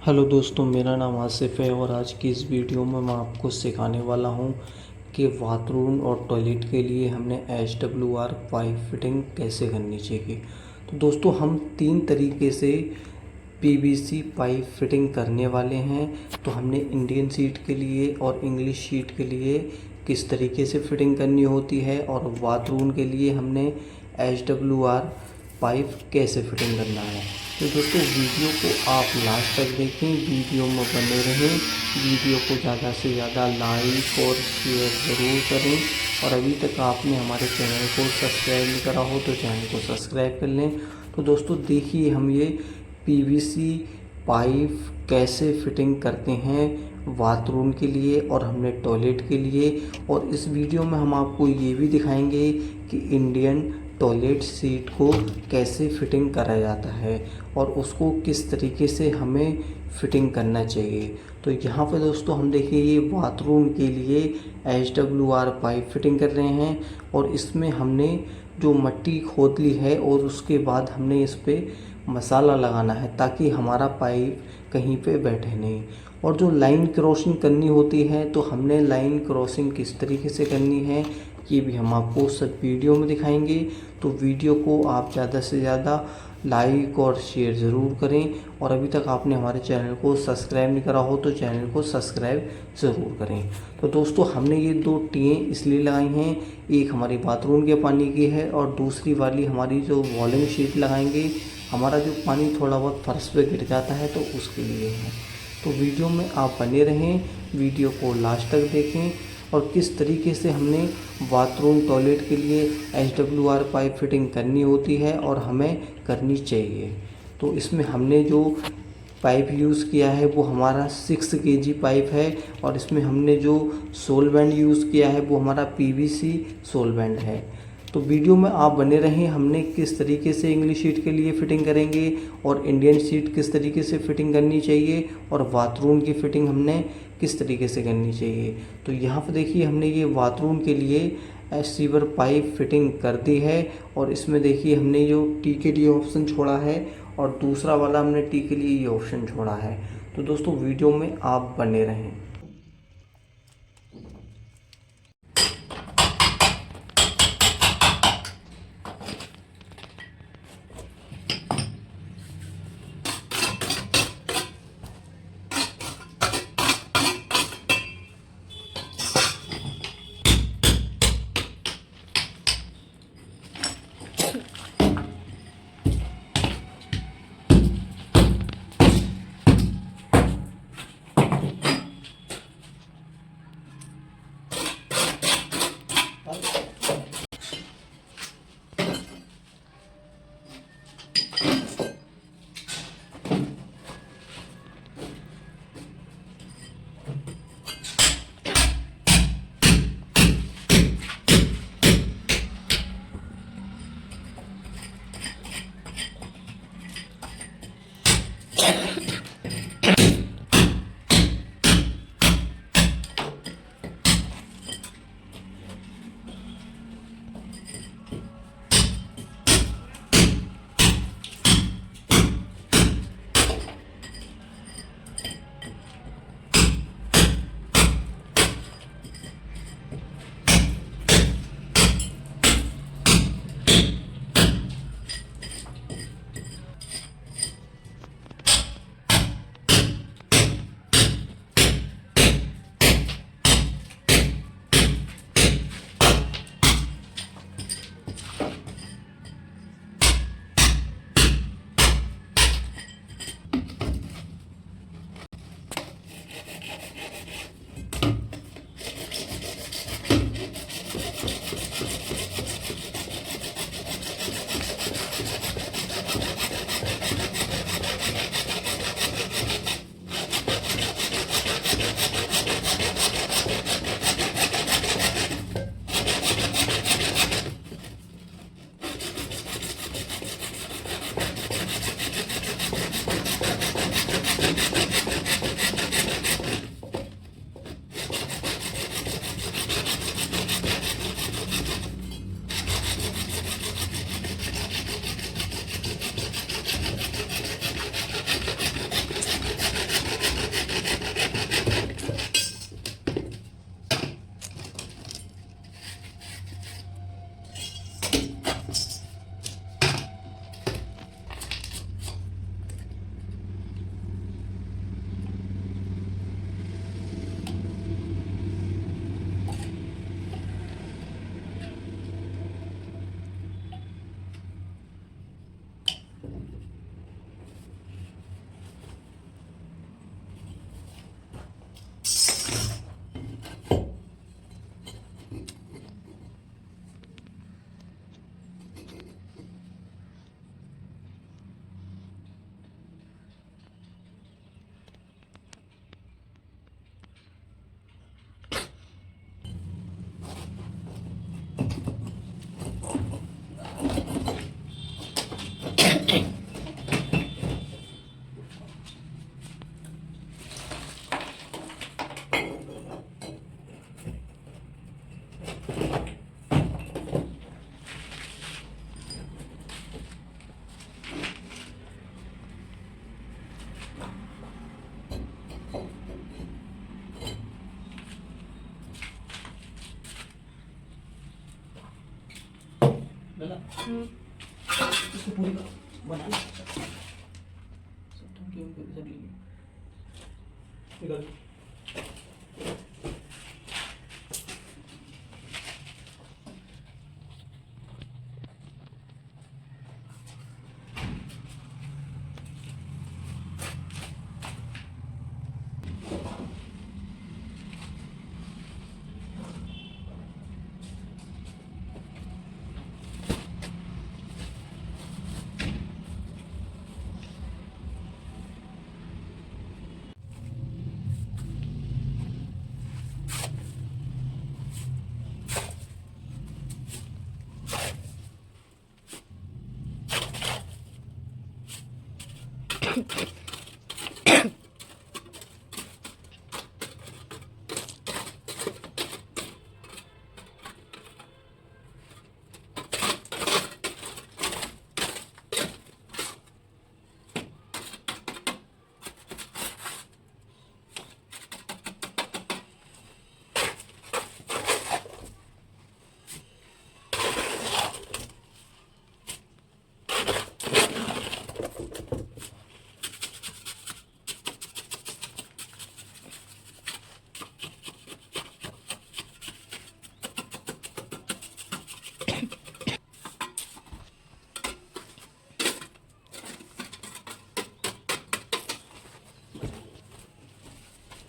Hello दोस्तों, मेरा नाम आसिफ है और आज की इस वीडियो में मैं आपको सिखाने वाला हूं कि बाथरूम और टॉयलेट के लिए हमने SWR पाइप फिटिंग कैसे करनी चाहिए। तो दोस्तों, हम 3 तरीके से PVC पाइप फिटिंग करने वाले हैं। तो हमने इंडियन शीट के लिए और इंग्लिश शीट के लिए किस तरीके से फिटिंग करनी होती है और बाथरूम के लिए हमने SWR पाइप कैसे फिटिंग करना है। तो दोस्तों, वीडियो को आप लास्ट तक देखें, वीडियो में बने रहें। वीडियो को ज़्यादा से ज़्यादा लाइक और शेयर ज़रूर करें। और अभी तक आपने हमारे चैनल को सब्सक्राइब नहीं करा हो तो चैनल को सब्सक्राइब कर लें। तो दोस्तों देखिए, हम ये PVC पाइप कैसे फिटिंग करते हैं बाथरूम के लिए और हमने टॉयलेट के लिए। और इस वीडियो में हम आपको ये भी दिखाएंगे कि इंडियन टॉयलेट सीट को कैसे फिटिंग करा जाता है और उसको किस तरीके से हमें फिटिंग करना चाहिए। तो यहाँ पे दोस्तों हम देखिए, ये बाथरूम के लिए SWR पाइप फिटिंग कर रहे हैं और इसमें हमने जो मट्टी खोद ली है और उसके बाद हमने इस पर मसाला लगाना है ताकि हमारा पाइप कहीं पे बैठे नहीं। और जो लाइन क्रॉसिंग करनी होती है तो हमने लाइन क्रॉसिंग किस तरीके से करनी है ये भी हम आपको सब वीडियो में दिखाएंगे। तो वीडियो को आप ज़्यादा से ज़्यादा लाइक और शेयर ज़रूर करें। और अभी तक आपने हमारे चैनल को सब्सक्राइब नहीं करा हो तो चैनल को सब्सक्राइब ज़रूर करें। तो दोस्तों, हमने ये 2 टिएँ इसलिए लगाई हैं, एक हमारी बाथरूम के पानी की है और दूसरी वाली हमारी जो वॉलिंग शीट लगाएंगे, हमारा जो पानी थोड़ा बहुत फर्श पे गिर जाता है तो उसके लिए है। तो वीडियो में आप बने रहें, वीडियो को लास्ट तक देखें और किस तरीके से हमने बाथरूम टॉयलेट के लिए SWR पाइप फिटिंग करनी होती है और हमें करनी चाहिए। तो इसमें हमने जो पाइप यूज़ किया है वो हमारा 6 kg पाइप है और इसमें हमने जो सोलवेंट यूज़ किया है वो हमारा PVC सोलवेंट है। तो वीडियो में आप बने रहें, हमने किस तरीके से इंग्लिश शीट के लिए फ़िटिंग करेंगे और इंडियन शीट किस तरीके से फ़िटिंग करनी चाहिए और बाथरूम की फ़िटिंग हमने किस तरीके से करनी चाहिए। तो यहाँ पर देखिए, हमने ये बाथरूम के लिए SWR पाइप फिटिंग कर दी है और इसमें देखिए हमने जो टी के लिए ऑप्शन छोड़ा है और दूसरा वाला हमने टी के लिए ये ऑप्शन छोड़ा है। तो दोस्तों, वीडियो में आप बने रहें। इसको पूरी बना लो। सब टाइम गेम कर सब ले लो। निकल।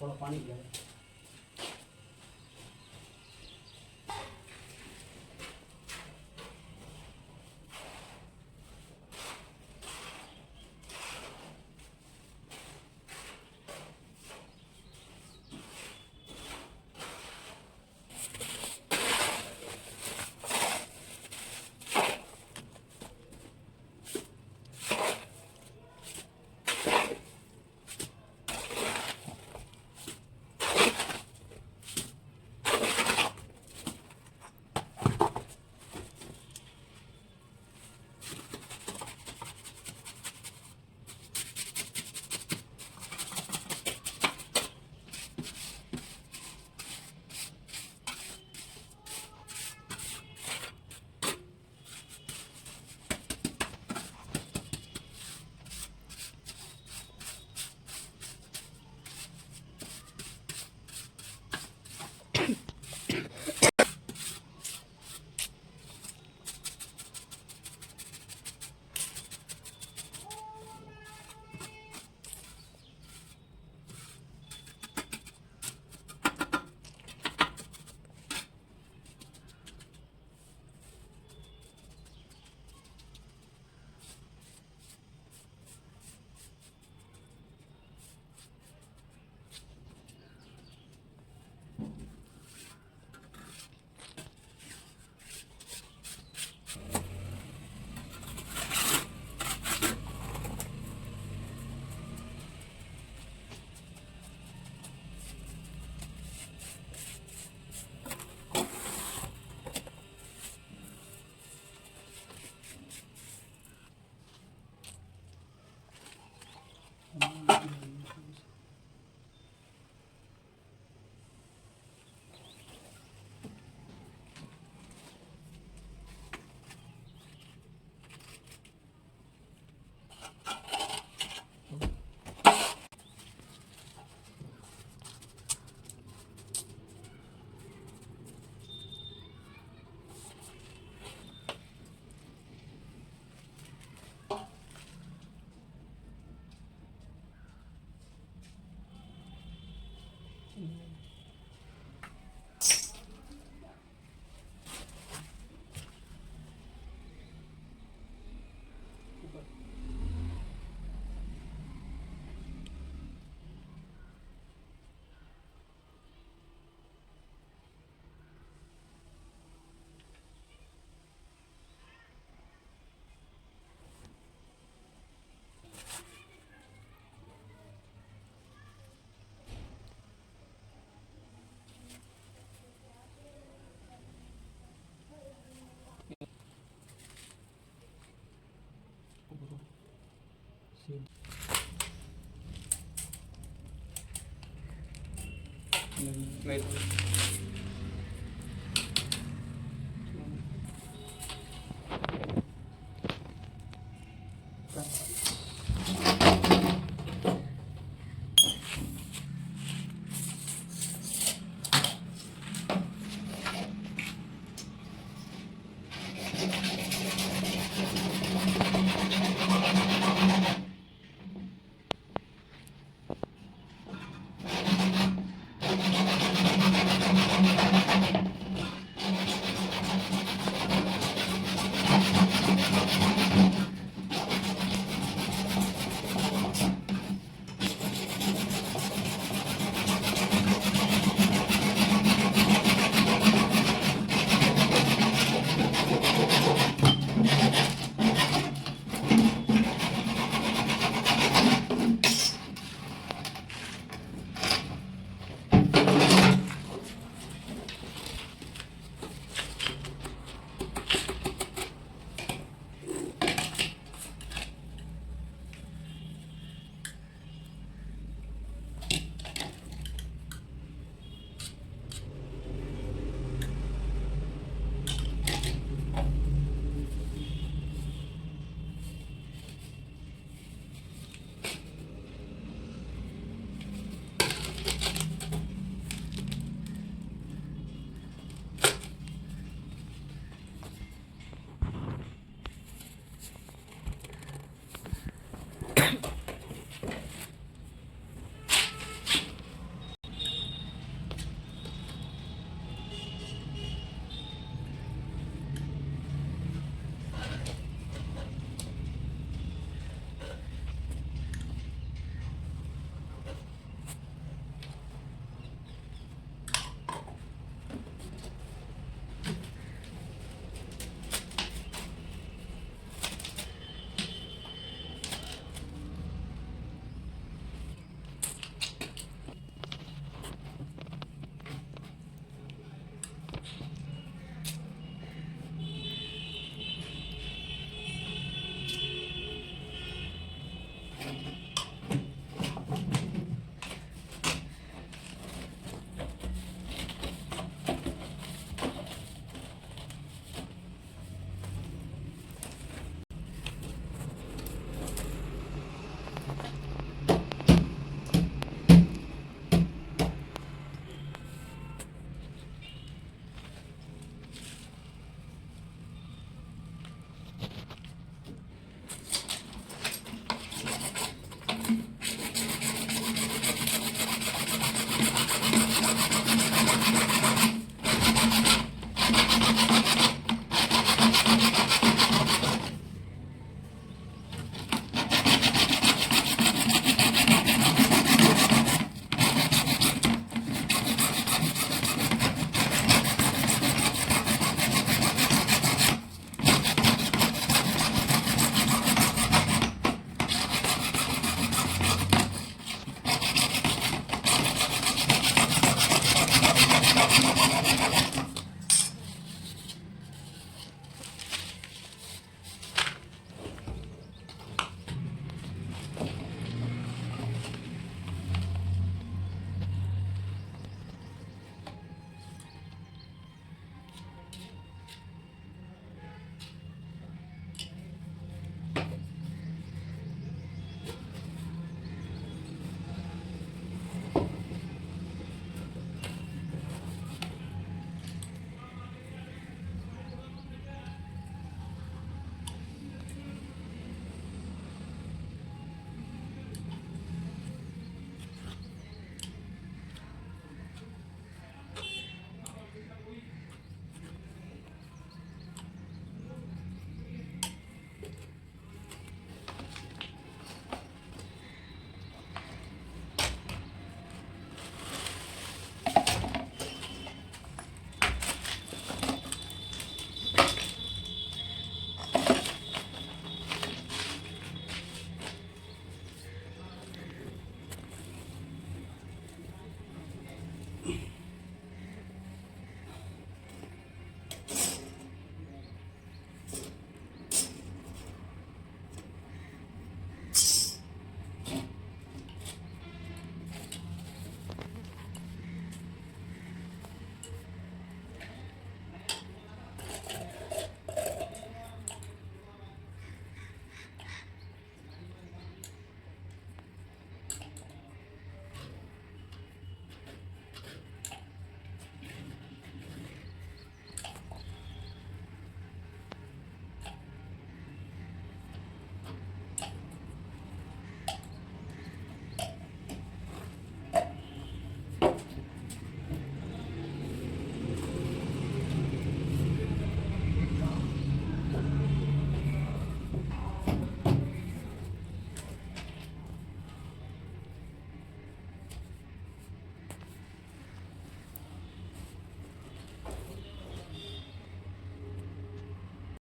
थोड़ा पानी दिया है।